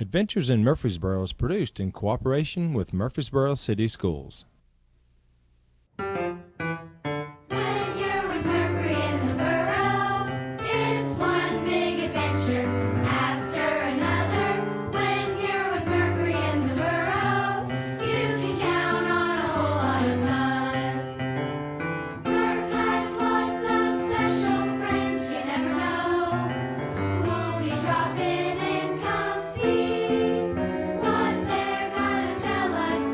Adventures in Murfreesboro is produced in cooperation with Murfreesboro City Schools. When you're with Murfry in the Burrow, it's one big adventure after another. When you're with Murfry in the Burrow, you can count on a whole lot of fun. Murph has lots of special friends you never know, who'll be dropping in. Come see what they're gonna tell us,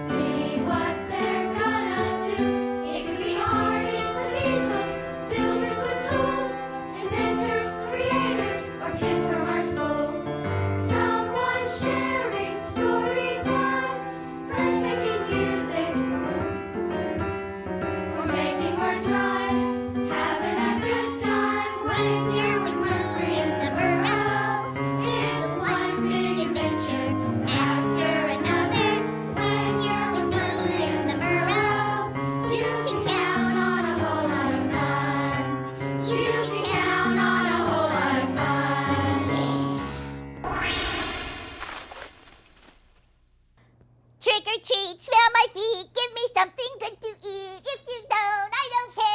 see what they're gonna do. It could be artists with easels, builders with tools, inventors, creators, or kids from our school. Someone sharing story time, friends making music, or making words rhyme, having a good time. When you're with Murphy in the Burrow, it's one big adventure after another. When you're with Murphy in the Burrow, you can count on a whole lot of fun. You can count on a whole lot of fun. Trick or treat, smell my feet, give me something good to eat. If you don't, I don't care.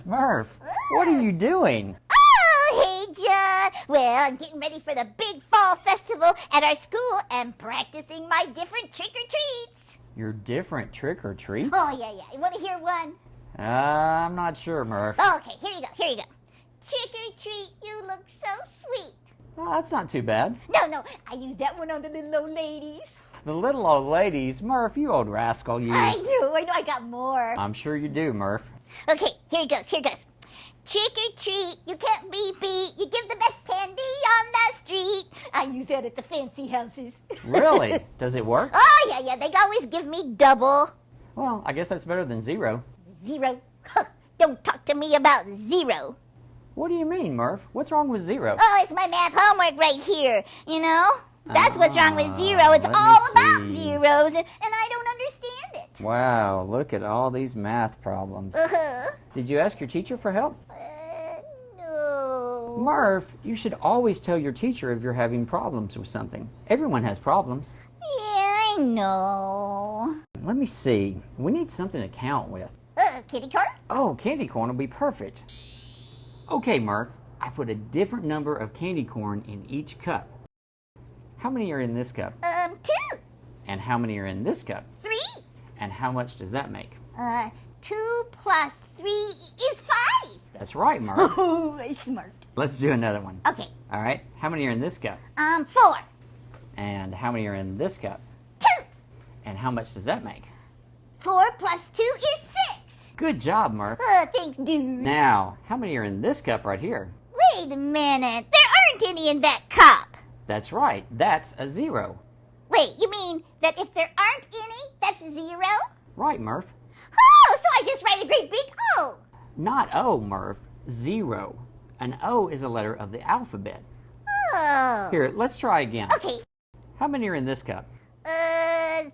Murph, what are you doing? Oh, hey, John. Well, I'm getting ready for the big fall festival at our school and practicing my different trick or treats. Your different trick or treats? Oh, yeah. You want to hear one? I'm not sure, Murph. Okay, here you go. Trick or treat, you look so sweet. Well, that's not too bad. No, I use that one on the little old ladies. The little old ladies, Murph, you old rascal, you. I know, I got more. I'm sure you do, Murph. Okay, here goes. Trick or treat, you can't be beat. You give the best candy on the street. I use that at the fancy houses. Really? Does it work? Oh, yeah, they always give me double. Well, I guess that's better than zero. Zero? Huh, don't talk to me about zero. What do you mean, Murph? What's wrong with zero? Oh, it's my math homework right here, you know? That's what's wrong with zero. It's let me all about see. zeros, and I don't understand it. Wow, look at all these math problems. Did you ask your teacher for help? No. Murph, you should always tell your teacher if you're having problems with something. Everyone has problems. Yeah, I know. Let me see. We need something to count with. Kitty corn? Oh, candy corn will be perfect. Okay, Murph, I put a different number of candy corn in each cup. How many are in this cup? 2. And how many are in this cup? 3. And how much does that make? 2 plus 3 is 5. That's right, Murph. Oh, I'm smart. Let's do another one. Okay. All right, how many are in this cup? 4. And how many are in this cup? 2. And how much does that make? 4 plus 2 is 6. Good job, Murph. Thanks, dude. Now, how many are in this cup right here? Wait a minute. There aren't any in that cup. That's right, that's a zero. Wait, you mean that if there aren't any, that's 0? Right, Murph. Oh, so I just write a great big O. Not O, Murph. Zero. An O is a letter of the alphabet. Oh. Here, let's try again. Okay. How many are in this cup? 3.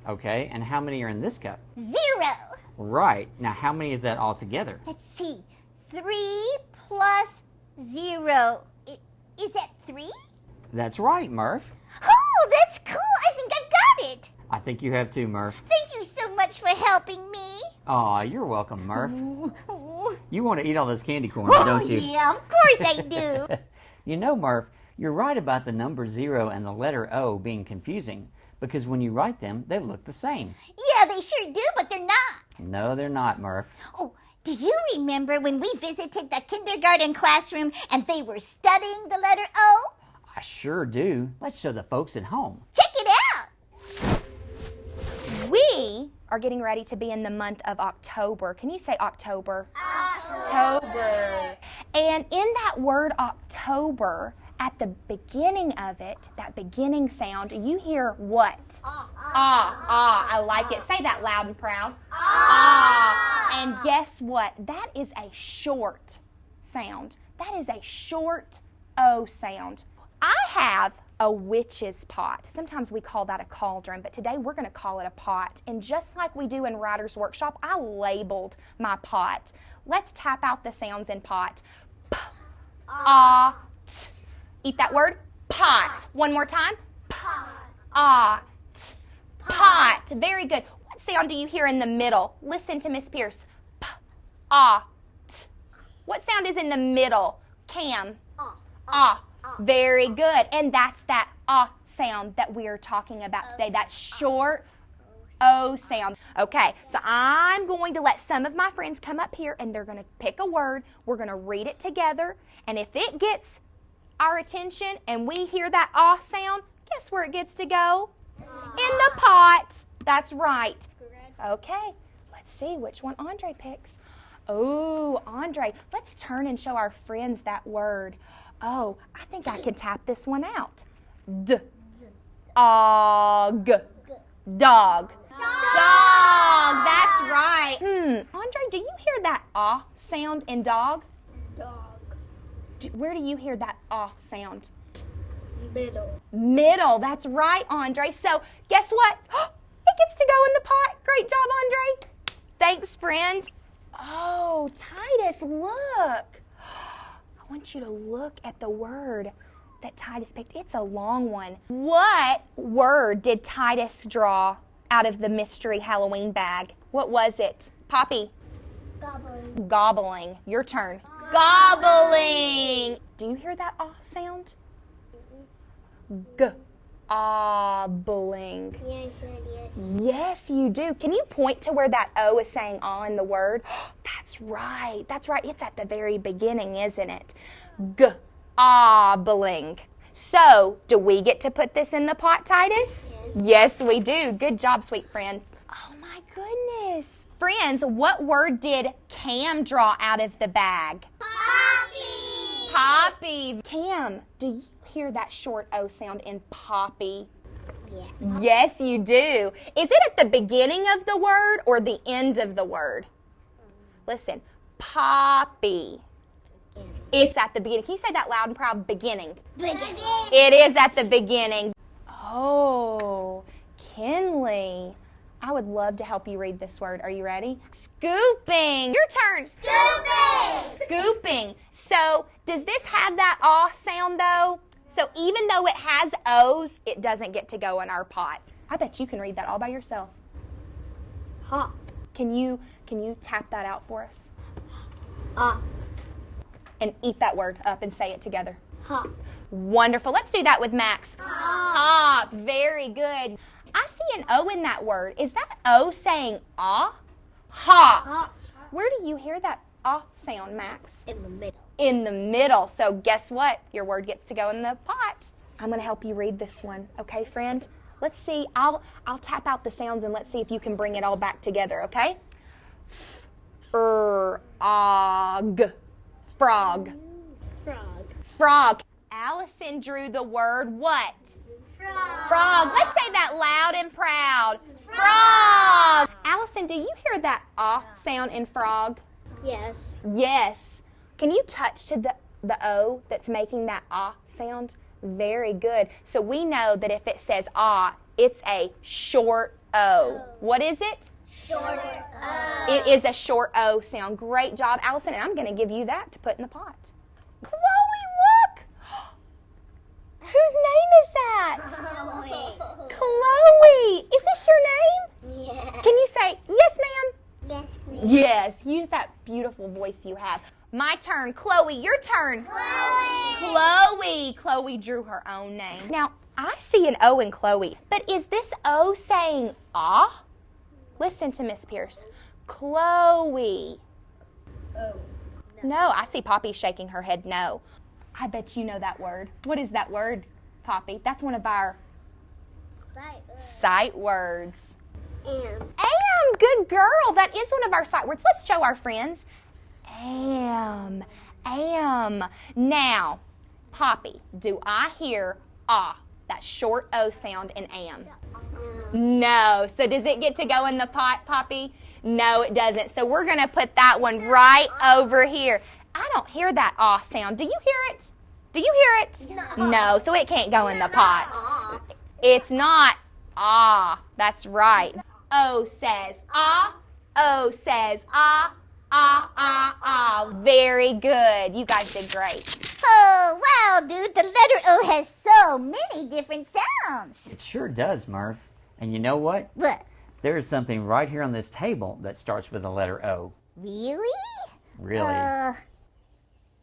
Okay, and how many are in this cup? 0. Right. Now, how many is that all together? Let's see. 3 plus 0. Is that 3? That's right, Murph. Oh, that's cool. I think I've got it. I think you have too, Murph. Thank you so much for helping me. Aw, you're welcome, Murph. Oh, You want to eat all this candy corn, don't you? yeah, of course I do. You know, Murph, you're right about the number 0 and the letter O being confusing, because when you write them, they look the same. Yeah, they sure do, but they're not. No, they're not, Murph. Oh, do you remember when we visited the kindergarten classroom and they were studying the letter O? I sure do. Let's show the folks at home. Check it out. We are getting ready to be in the month of October. Can you say October? October. And in that word October, at the beginning of it, that beginning sound, you hear what? I like it. Say that loud and proud. And guess what? That is a short sound. That is a short O sound. I have a witch's pot. Sometimes we call that a cauldron, but today we're going to call it a pot. And just like we do in Writer's Workshop, I labeled my pot. Let's tap out the sounds in pot. P, ah, t. Eat that word. Pot. One more time. Pot. Ah. Pot. Very good. What sound do you hear in the middle? Listen to Miss Pierce. P. Ah. T. What sound is in the middle? Cam. Ah. Very good. And that's that ah sound that we're talking about today. That short O sound. Okay, so I'm going to let some of my friends come up here and they're going to pick a word. We're going to read it together. And if it gets our attention and we hear that ah sound, guess where it gets to go? In the pot. That's right. Okay, let's see which one Andre picks. Oh, Andre, let's turn and show our friends that word. Oh, I think I can tap this one out. D-og. Dog. Dog. That's right. Andre, do you hear that ah sound in dog? Dog. Where do you hear that ah sound? Middle. Middle. That's right, Andre. So guess what? It gets to go in the pot. Great job, Andre. Thanks, friend. Oh, Titus, look. I want you to look at the word that Titus picked. It's a long one. What word did Titus draw out of the mystery Halloween bag? What was it? Poppy. Gobbling. Gobbling. Your turn. Gobbling. Do you hear that ah sound? Gobbling. Yes, yes. Yes, you do. Can you point to where that O is saying ah in the word? That's right. That's right. It's at the very beginning, isn't it? Gobbling. So, do we get to put this in the pot, Titus? Yes, we do. Good job, sweet friend. Oh, my goodness. Friends, what word did Cam draw out of the bag? Poppy. Poppy. Cam, do you hear that short O sound in Poppy? Yeah. Yes, you do. Is it at the beginning of the word or the end of the word? Listen, Poppy. It's at the beginning. Can you say that loud and proud? Beginning. Beginning. It is at the beginning. Oh, Kinley. I would love to help you read this word. Are you ready? Scooping. Your turn. Scooping. Scooping. So, does this have that ah sound though? So, even though it has O's, it doesn't get to go in our pot. I bet you can read that all by yourself. Hop. Can you tap that out for us? Ah. And eat that word up and say it together. Hop. Wonderful. Let's do that with Max. Hop. Very good. I see an O in that word. Is that O saying ah? Hop. Hop. Where do you hear that ah sound, Max? In the middle. In the middle. So guess what? Your word gets to go in the pot. I'm going to help you read this one. Okay, friend? Let's see. I'll tap out the sounds and let's see if you can bring it all back together, okay? Og. Frog. Frog. Frog. Allison drew the word what? Frog. Frog. Let's say that loud and proud. Frog. Allison, do you hear that ah sound in frog? Yes. Yes. Can you touch to the O that's making that ah sound? Very good. So we know that if it says ah, it's a short O. What is it? Short O. It is a short O sound. Great job, Allison. And I'm going to give you that to put in the pot. Chloe, look! Whose name is that? Chloe. Chloe. Is this your name? Yeah. Can you say, yes, ma'am? Yes. Yes. Use that beautiful voice you have. My turn. Chloe, your turn. Chloe. Chloe drew her own name. Now, I see an O in Chloe, but is this O saying ah? Listen to Miss Pierce. Chloe. Oh. No, I see Poppy shaking her head no. I bet you know that word. What is that word, Poppy? That's one of our sight words. Am, good girl. That is one of our sight words. Let's show our friends. Am. Now, Poppy, do I hear ah, that short O sound in am? No. So does it get to go in the pot, Poppy? No, it doesn't. So we're going to put that one right over here. I don't hear that ah sound. Do you hear it? Do you hear it? No, so it can't go in the pot. It's not ah. That's right. O says ah. O says ah. Very good. You guys did great. Oh, wow, dude, the letter O has so many different sounds. It sure does, Murph. And you know what? What? There is something right here on this table that starts with the letter O. Really? Really?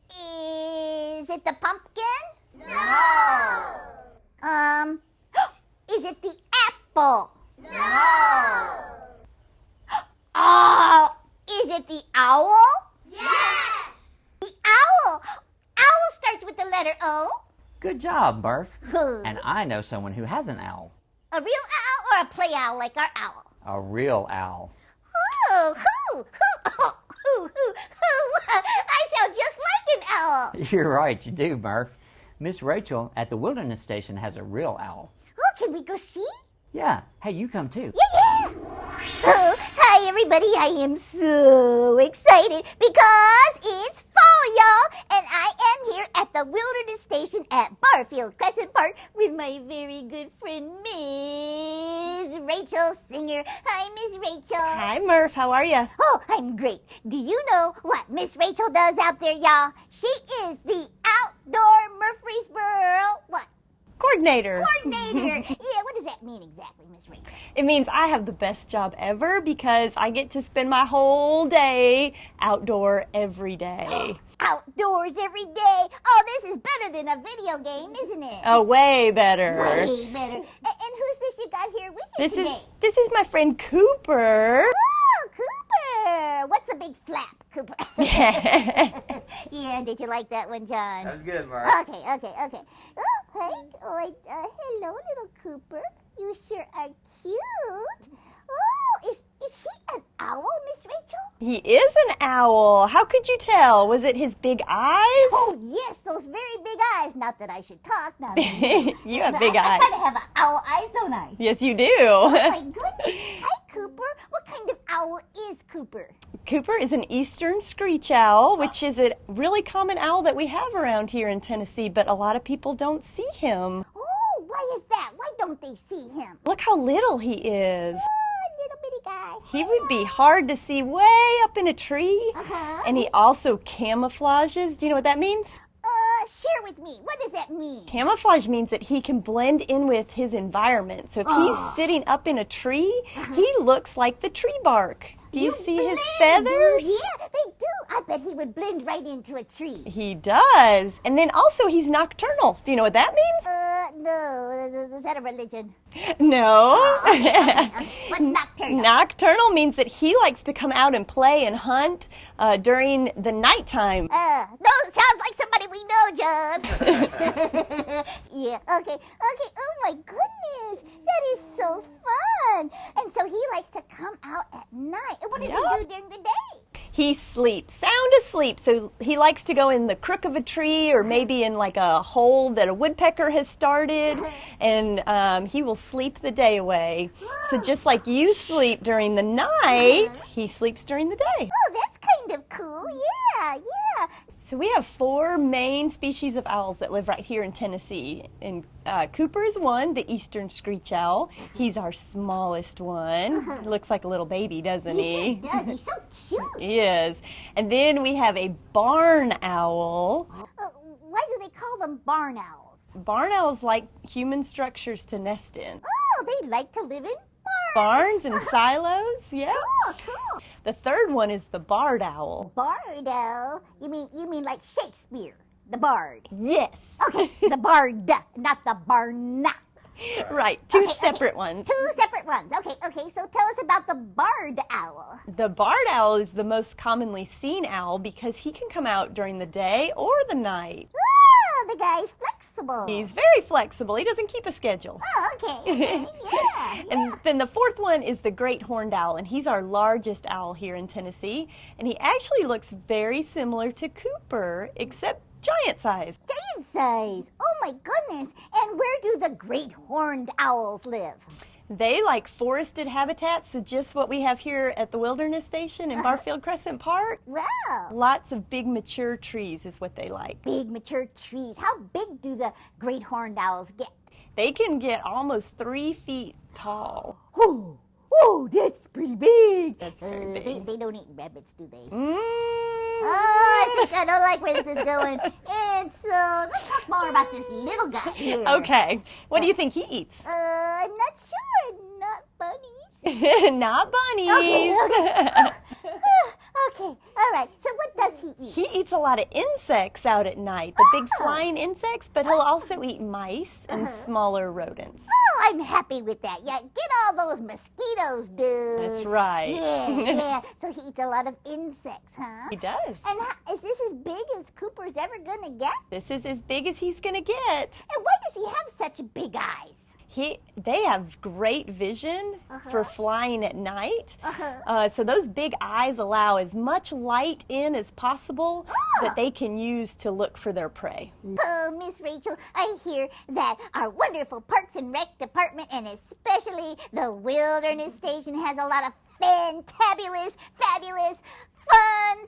Is it the pumpkin? No. Is it the apple? No. Oh, is it the owl? Yes. The owl. Owl starts with the letter O. Good job, Murph. Who? And I know someone who has an owl. A real owl or a play owl like our owl? A real owl. Who? I sound just like an owl. You're right, you do, Murph. Miss Rachel at the Wilderness Station has a real owl. Oh, can we go see? Yeah. Hey, you come too. Yeah. Oh, hi, everybody. I am so excited because it's fall, y'all. And I am here at the Wilderness Station at Barfield Crescent Park with my very good friend, Miss Rachel Singer. Hi, Miss Rachel. Hi, Murph. How are you? Oh, I'm great. Do you know what Miss Rachel does out there, y'all? She is the outdoor Murfreesboro, what? Coordinator. Coordinator. Yeah, what does that mean exactly, Miss Rachel? It means I have the best job ever because I get to spend my whole day outdoor every day. Outdoors every day. Oh, this is better than a video game, isn't it? Oh, way better. Way better. And who's this you got here with you today? This is my friend Cooper. Oh, Cooper. What's a big flap, Cooper? Yeah, did you like that one, John? That was good, Murph. Okay. Oh, hey, hello, little Cooper. You sure are cute. Oh, is he an owl, Miss Rachel? He is an owl. How could you tell? Was it his big eyes? Oh, yes, those very big eyes. Not that I should talk. Now, You have big I eyes. kind of have owl eyes, don't I? Yes, you do. Oh, my goodness. Hi, Cooper. What kind of owl is Cooper? Cooper is an eastern screech owl, which is a really common owl that we have around here in Tennessee, but a lot of people don't see him. Oh, why is that? Why don't they see him? Look how little he is. Oh, little bitty guy. He would be hard to see way up in a tree. Uh-huh. And he also camouflages. Do you know what that means? Share with me. What does that mean? Camouflage means that he can blend in with his environment. So if he's sitting up in a tree, he looks like the tree bark. Do you see his feathers? Yeah, they do. I bet he would blend right into a tree. He does. And then also he's nocturnal. Do you know what that means? No. Is that a religion? No. What's nocturnal? Nocturnal means that he likes to come out and play and hunt during the nighttime. No, sounds like somebody we know, John. Yeah, okay. Oh my goodness, that is so fun. And so he likes to come out at night. And what does he do during the day? He sleeps, sound asleep. So he likes to go in the crook of a tree or maybe in like a hole that a woodpecker has started, and he will sleep the day away. So just like you sleep during the night, he sleeps during the day. Oh, that's kind of cool. Yeah. So we have 4 main species of owls that live right here in Tennessee. And Cooper is one, the eastern screech owl. He's our smallest one. He looks like a little baby, doesn't he? He sure does. He's so cute. He is. And then we have a barn owl. Why do they call them barn owls? Barn owls like human structures to nest in. Oh, they like to live in Barns and silos, yeah. Cool. The third one is the barred owl. Bard owl? You mean like Shakespeare, the bard? Yes. Okay, the bard, not the barn. Right, two Okay. separate ones. 2 separate ones. Okay, so tell us about the barred owl. The barred owl is the most commonly seen owl because he can come out during the day or the night. Oh, the guy's flexible. He's very flexible. He doesn't keep a schedule. Oh, okay, yeah. And then the fourth one is the great horned owl, and he's our largest owl here in Tennessee. And he actually looks very similar to Cooper, except giant size. Giant size. Oh my goodness. And where do the great horned owls live? They like forested habitats, so just what we have here at the Wilderness Station in Barfield Crescent Park. Wow. Lots of big mature trees is what they like. Big mature trees. How big do the great horned owls get? They can get almost 3 feet tall. Ooh, Oh, that's pretty big. That's very big. They don't eat rabbits, do they? Mm. Oh, I think I don't like where this is going. And so, let's talk more about this little guy here. Okay. What do you think he eats? I'm not sure. Not bunnies. Not bunnies. Okay. Okay, all right. So what does he eat? He eats a lot of insects out at night, the big flying insects, but he'll also eat mice and smaller rodents. Oh, I'm happy with that. Yeah, get all those mosquitoes, dude. That's right. Yeah, yeah. So he eats a lot of insects, huh? He does. And is this as big as Cooper's ever gonna get? This is as big as he's going to get. And why does he have such big eyes? They have great vision for flying at night. So those big eyes allow as much light in as possible that they can use to look for their prey. Oh, Miss Rachel, I hear that our wonderful Parks and Rec department, and especially the Wilderness Station, has a lot of fantabulous, fabulous, fun,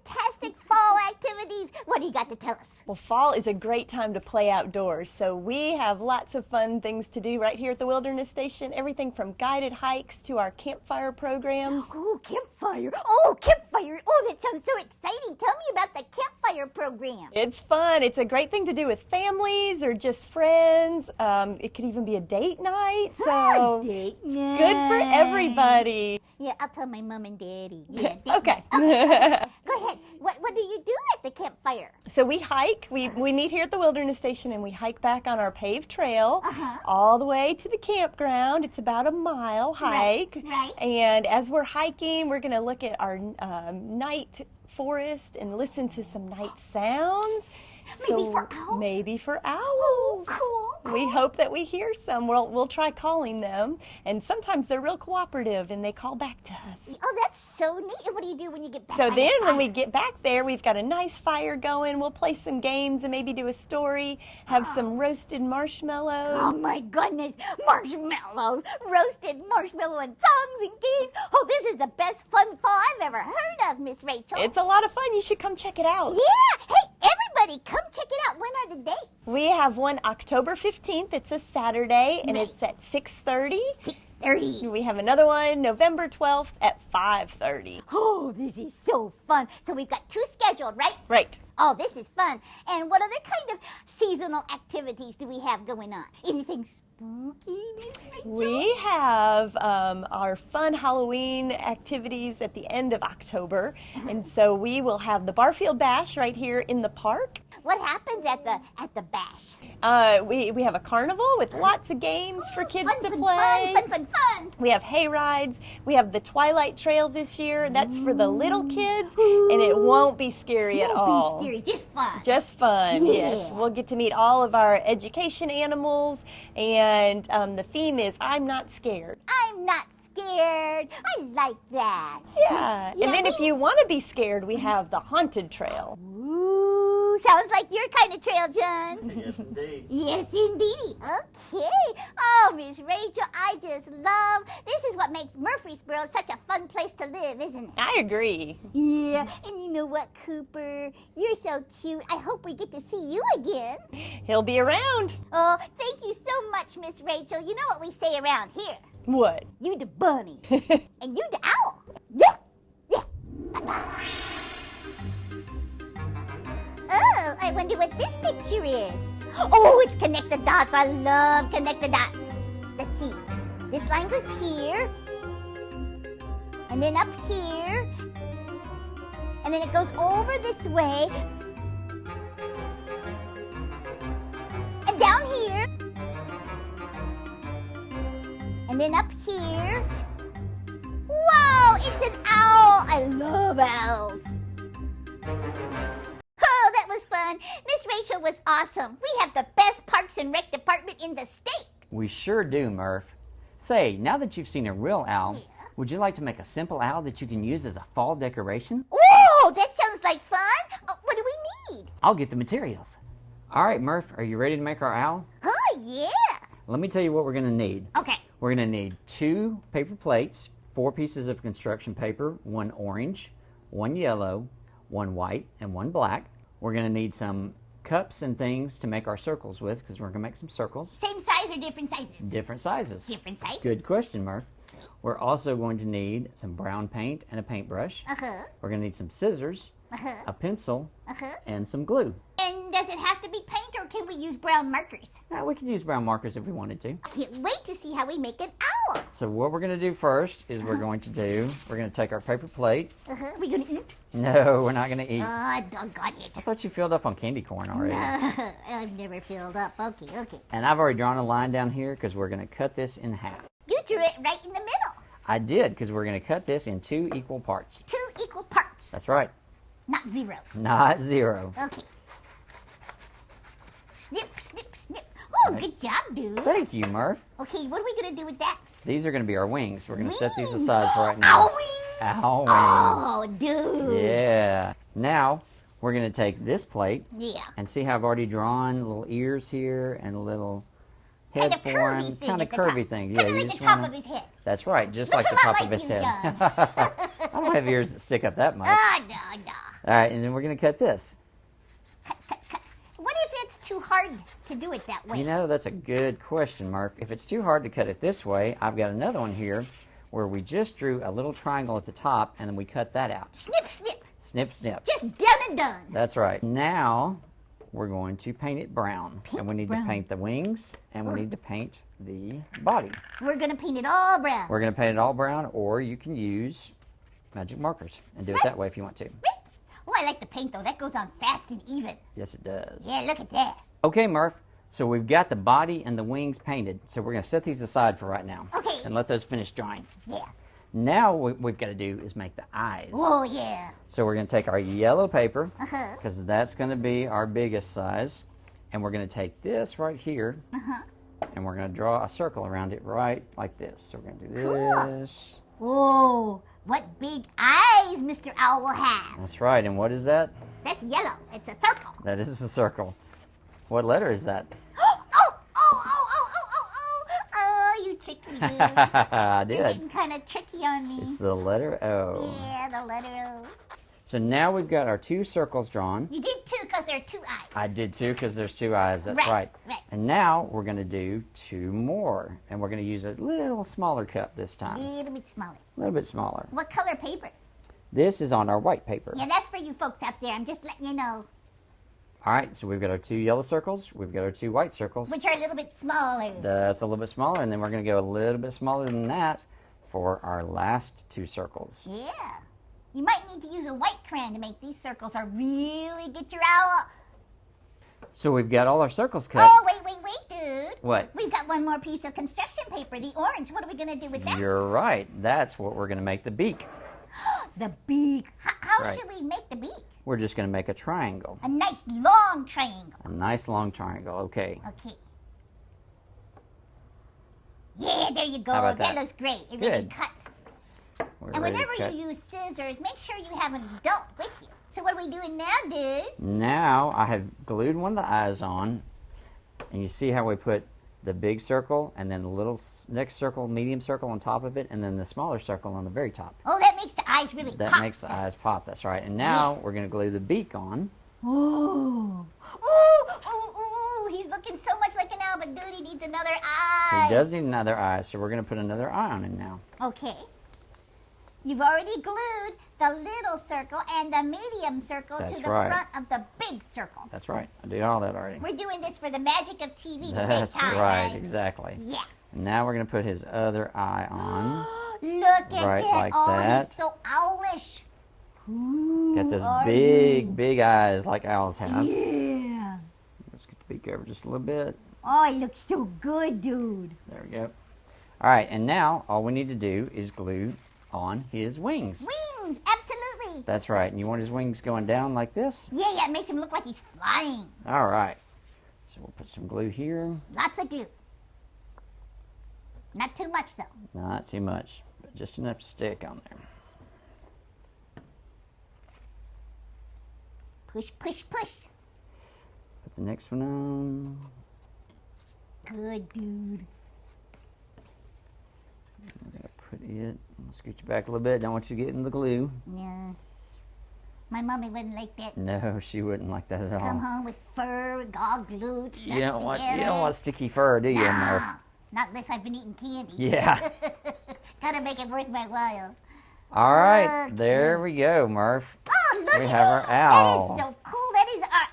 fantastic fall activities. What do you got to tell us? Well, fall is a great time to play outdoors, so we have lots of fun things to do right here at the Wilderness Station. Everything from guided hikes to our campfire programs. Oh, campfire. Oh, campfire. Oh, that sounds so exciting. Tell me about the campfire program. It's fun. It's a great thing to do with families or just friends. It could even be a date night, so Date good for everybody. Yeah, I'll tell my mom and daddy. Yeah, date Okay. night. Go ahead. What do you do at the campfire? So we hike. We meet here at the Wilderness Station and we hike back on our paved trail all the way to the campground. It's about a mile hike. Right. And as we're hiking, we're going to look at our night forest and listen to some night sounds. Maybe for owls? Maybe for owls. Oh, cool. We hope that we hear some. We'll try calling them, and sometimes they're real cooperative and they call back to us. Oh, that's so neat. And what do you do when you get back? So by then the when we fire? get back there, we've got a nice fire going. We'll play some games and maybe do a story, have some roasted marshmallows. Oh my goodness, marshmallows, roasted marshmallow and songs and games. Oh, this is the best fun fall I've ever heard of, Miss Rachel. It's a lot of fun. You should come check it out. Yeah, hey, everybody, come check it out. When are the dates? We have one October 15th. It's a Saturday, and Right. it's at 6:30. 6:30. We have another one November 12th at 5:30. Oh, this is so fun. So we've got two scheduled, right? Right. Oh, this is fun. And what other kind of seasonal activities do we have going on? Anything spooky, Miss Rachel? We have our fun Halloween activities at the end of October, and so we will have the Barfield Bash right here in the park. What happens at the bash? We have a carnival with lots of games for kids Fun, to fun, play. Fun, fun, fun. We have hay rides. We have the Twilight Trail this year. That's for the little kids, and it won't be scary at all. Won't be scary, just fun. Just fun, Yeah. yes. We'll get to meet all of our education animals, and the theme is I'm not scared. I'm not scared. I like that. Yeah. Yeah, And then we- if you want to be scared, we have the Haunted Trail. Ooh, sounds like your kind of trail, John. Yes, indeed. Yes, indeedy. Okay. Oh, Miss Rachel, I just love. This is what makes Murfreesboro such a fun place to live, isn't it? I agree. Yeah. And you know what, Cooper? You're so cute. I hope we get to see you again. He'll be around. Oh, thank you so much, Miss Rachel. You know what we say around here? What? You the bunny, and you the owl. Yeah, yeah. Bye-bye. Oh, I wonder what this picture is. Oh, it's connect the dots. I love connect the dots. Let's see. This line goes here, and then up here, and then it goes over this way, and down here. And then up here. Whoa, it's an owl. I love owls. Oh, that was fun. Miss Rachel was awesome. We have the best Parks and Rec department in the state. We sure do, Murph. Say, now that you've seen a real owl, would you like to make a simple owl that you can use as a fall decoration? Whoa, that sounds like fun. Oh, what do we need? I'll get the materials. All right, Murph, are you ready to make our owl? Oh, yeah. Let me tell you what we're going to need. Okay. We're going to need 2 paper plates, 4 pieces of construction paper, 1 orange, 1 yellow, 1 white, and 1 black. We're going to need some cups and things to make our circles with, because we're going to make some circles. Same size or different sizes? Different sizes. Different sizes. Good question, Murph. We're also going to need some brown paint and a paintbrush. Uh-huh. We're going to need some scissors, a pencil, and some glue. And does it have to be paint or can we use brown markers? Now, we could use brown markers if we wanted to. I can't wait to see how we make an owl. So what we're going to do first is we're going to take our paper plate. We gonna eat? No, we're not going to eat. Doggone it. I thought you filled up on candy corn already. I've never filled up. Okay. And I've already drawn a line down here because we're going to cut this in half. You drew it right in the middle. I did because we're going to cut this in 2 equal parts. 2 equal parts. That's right. Not 0. Not 0. Okay. Snip, snip, snip. Oh, Right. good job, dude. Thank you, Murph. Okay, what are we going to do with that? These are going to be our wings. We're going to set these aside for right now. Owl wings? Owl wings. Oh, dude. Yeah. Now, we're going to take this plate Yeah. and see how I've already drawn little ears here and a little head Kind of for curvy him. thing Kind of at the curvy top. thing. Kinda Yeah, you like just the top want of his head. That's right, just Looks like the a lot top of like his you, head. John. I don't have ears that stick up that much. No. All right, and then we're going to cut this. Cut. What if it's too hard to do it that way? You know, that's a good question, Murph. If it's too hard to cut it this way, I've got another one here where we just drew a little triangle at the top and then we cut that out. Snip, snip. Snip, snip. Just done and done. That's right. Now we're going to paint it brown. Paint and we need brown. to paint the wings and we need to paint the body. We're going to paint it all brown. We're going to paint it all brown, or you can use magic markers and do it that way if you want to. Right. Oh, I like the paint, though. That goes on fast and even. Yes, it does. Yeah, look at that. Okay, Murph. So we've got the body and the wings painted. So we're going to set these aside for right now. Okay. And let those finish drying. Yeah. Now what we've got to do is make the eyes. Oh, yeah. So we're going to take our yellow paper, Uh-huh. because that's going to be our biggest size. And we're going to take this right here, and we're going to draw a circle around it right like this. So we're going to do Cool. this. Whoa, what big eyes Mr. Owl will have. That's right. And what is that? That's yellow. It's a circle. That is a circle. What letter is that? Oh, you tricked me, dude. I You're did. getting kind of tricky on me. It's the letter O. Yeah, the letter O. So now we've got our 2 circles drawn. You did too, because there are 2 eyes. I did too, because there's 2 eyes. That's Right, right. And now we're going to do 2 more. And we're going to use a little smaller cup this time. A little bit smaller. A little bit smaller. What color paper? This is on our white paper. Yeah, that's for you folks out there. I'm just letting you know. All right, so we've got our 2 yellow circles. We've got our 2 white circles. Which are a little bit smaller. That's a little bit smaller. And then we're going to go a little bit smaller than that for our last 2 circles. Yeah. You might need to use a white crayon to make these circles or really get your owl. So we've got all our circles cut. Oh, wait, dude. What? We've got one more piece of construction paper, the orange. What are we going to do with that? You're right. That's what we're going to make the beak. The beak. How Right. should we make the beak? We're just going to make a triangle. A nice long triangle. A nice long triangle. Okay. Okay. Yeah, there you go. How about that? looks great. Everything Good. cut. We're And ready to whenever cut. you use scissors, make sure you have an adult with you. So what are we doing now, dude? Now I have glued one of the eyes on, and you see how we put the big circle and then the little next circle, medium circle on top of it, and then the smaller circle on the very top. Oh, that makes the eyes really That pop. makes the eyes pop. That's right. And now we're going to glue the beak on. Ooh. Ooh, he's looking so much like an owl, but dude, he needs another eye. He does need another eye, so we're going to put another eye on him now. Okay. You've already glued the little circle and the medium circle That's to the right. front of the big circle. That's right. I did all that already. We're doing this for the magic of TV to That's save time, right. Exactly. Yeah. And now we're going to put his other eye on. Look at Right that. like Oh, that. he's so owlish. Ooh, Got those are big, big eyes like owls have. you? Yeah. Let's get the beak over just a little bit. Oh, he looks so good, dude. There we go. All right, and now all we need to do is glue on his wings. Wings, absolutely. That's right. And you want his wings going down like this? Yeah, it makes him look like he's flying. All right. So we'll put some glue here. Lots of glue. Not too much, though. Not too much, but just enough to stick on there. Push, push, push. Put the next one on. Good, dude. I'm going to put it. I'll scoot you back a little bit. Don't want you to get in the glue. Yeah. My mommy wouldn't like that. No, she wouldn't like that at Come all. home with fur all glued, stuck You don't want together. sticky fur, do you, Murph? Not unless I've been eating candy. Yeah. Gotta make it worth my while. All right, Okay. there we go, Murph. Oh, look We at have our that. owl. That is so cool. That is our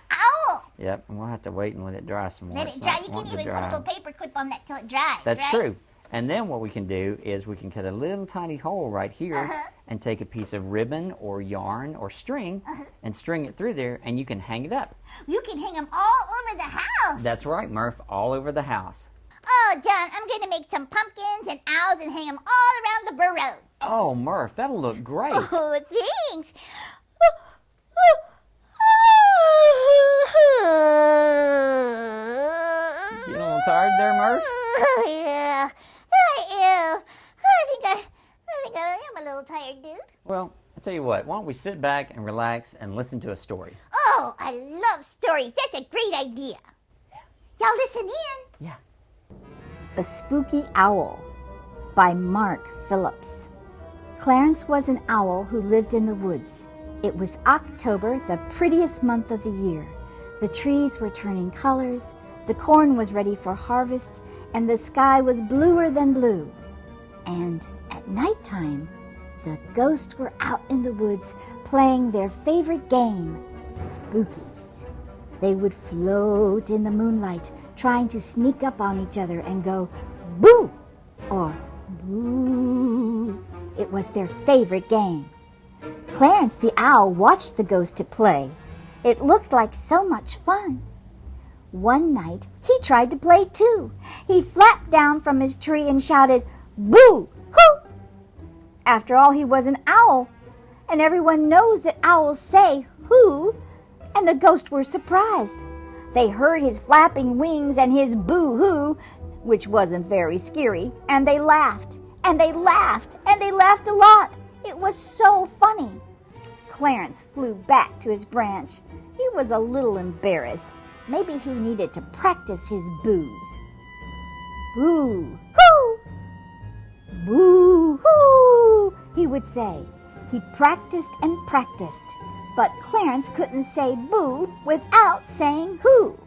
owl. Yep, and we'll have to wait and let it dry some more. Let It's it dry. not You can wanting to even put a dry. little paper clip on that till it dries. That's right? true. And then what we can do is we can cut a little tiny hole right here and take a piece of ribbon or yarn or string and string it through there, and you can hang it up. You can hang them all over the house. That's right, Murph, all over the house. Oh, John, I'm going to make some pumpkins and owls and hang them all around the burrow. Oh, Murph, that'll look great. Oh, thanks. You a little tired there, Murph? Oh, yeah. I am. I think I am a little tired, dude. Well, I'll tell you what, why don't we sit back and relax and listen to a story? Oh, I love stories. That's a great idea. Y'all listen in. Yeah. The Spooky Owl by Mark Phillips. Clarence was an owl who lived in the woods. It was October, the prettiest month of the year. The trees were turning colors, the corn was ready for harvest, and the sky was bluer than blue. And at nighttime, the ghosts were out in the woods playing their favorite game, Spookies. They would float in the moonlight, trying to sneak up on each other and go boo or boo. It was their favorite game. Clarence the owl watched the ghosts at play. It looked like so much fun. One night, he tried to play too. He flapped down from his tree and shouted, "Boo! Hoo!" After all, he was an owl, and everyone knows that owls say "hoo," and the ghosts were surprised. They heard his flapping wings and his boo-hoo, which wasn't very scary, and they laughed, and they laughed, and they laughed a lot. It was so funny. Clarence flew back to his branch. He was a little embarrassed. Maybe he needed to practice his boos. Boo-hoo! Boo-hoo! He would say. He practiced and practiced, but Clarence couldn't say boo without saying hoo.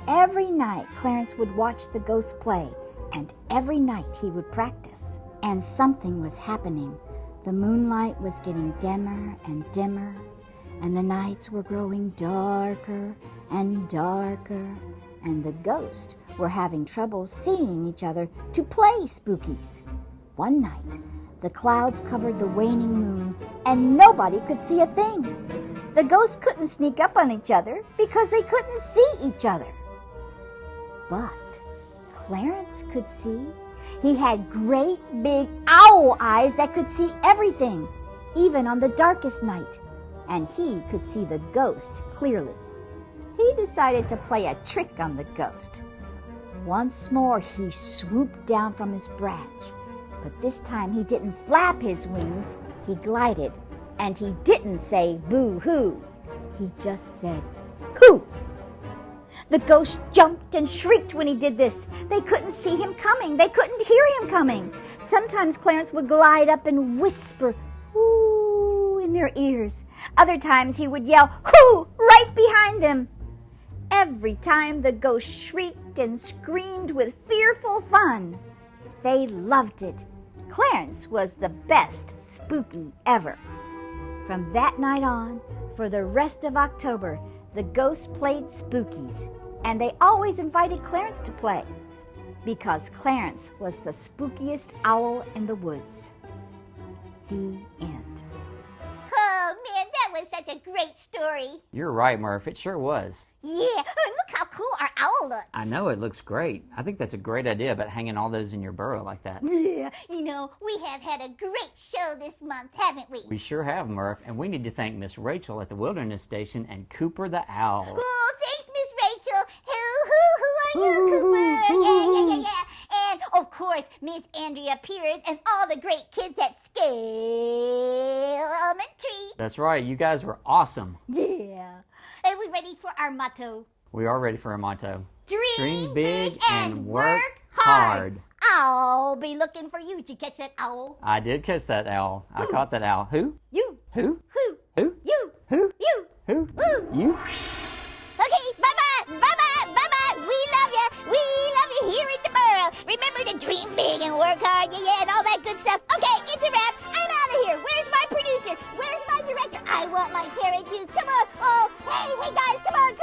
Every night Clarence would watch the ghosts play, and every night he would practice. And something was happening. The moonlight was getting dimmer and dimmer, and the nights were growing darker and darker, and the ghosts were having trouble seeing each other to play spookies. One night, the clouds covered the waning moon, and nobody could see a thing. The ghosts couldn't sneak up on each other because they couldn't see each other. But Clarence could see. He had great big owl eyes that could see everything, even on the darkest night, and he could see the ghost clearly. He decided to play a trick on the ghost. Once more he swooped down from his branch, but this time he didn't flap his wings, he glided, and he didn't say boo-hoo. He just said, hoo! The ghost jumped and shrieked when he did this. They couldn't see him coming. They couldn't hear him coming. Sometimes Clarence would glide up and whisper, "Ooh," in their ears. Other times he would yell, "Hoo!" right behind them. Every time the ghost shrieked and screamed with fearful fun. They loved it. Clarence was the best spooky ever. From that night on, for the rest of October, the ghosts played spookies, and they always invited Clarence to play, because Clarence was the spookiest owl in the woods. The end. Oh, man, that was such a great story. You're right, Murph. It sure was. Yeah, look how cool our owl looks. I know it looks great. I think that's a great idea about hanging all those in your burrow like that. Yeah, you know, we have had a great show this month, haven't we? We sure have, Murph, and we need to thank Miss Rachel at the Wilderness Station and Cooper the Owl. Oh, thanks, Miss Rachel. Who are you, Cooper? Yeah. And, of course, Miss Andrea Pierce and all the great kids at Scale Elementary. That's right. You guys were awesome. Yeah. Are we ready for our motto? We are ready for our motto. Dream big and work hard. I'll be looking for you. Did you catch that owl? I did catch that owl. I caught that owl. Who? You. Who? Who? Who? You. Who? You. Who? Who? You? Okay, bye-bye. Bye-bye. Bye-bye. We love you. We love you here in the burrow. Remember Remember to dream big and work hard, yeah, and all that good stuff. Okay, it's a wrap. I'm out of here. Where's my producer? Where's my director? I want my carrot juice. Come on. Oh, hey guys, come on.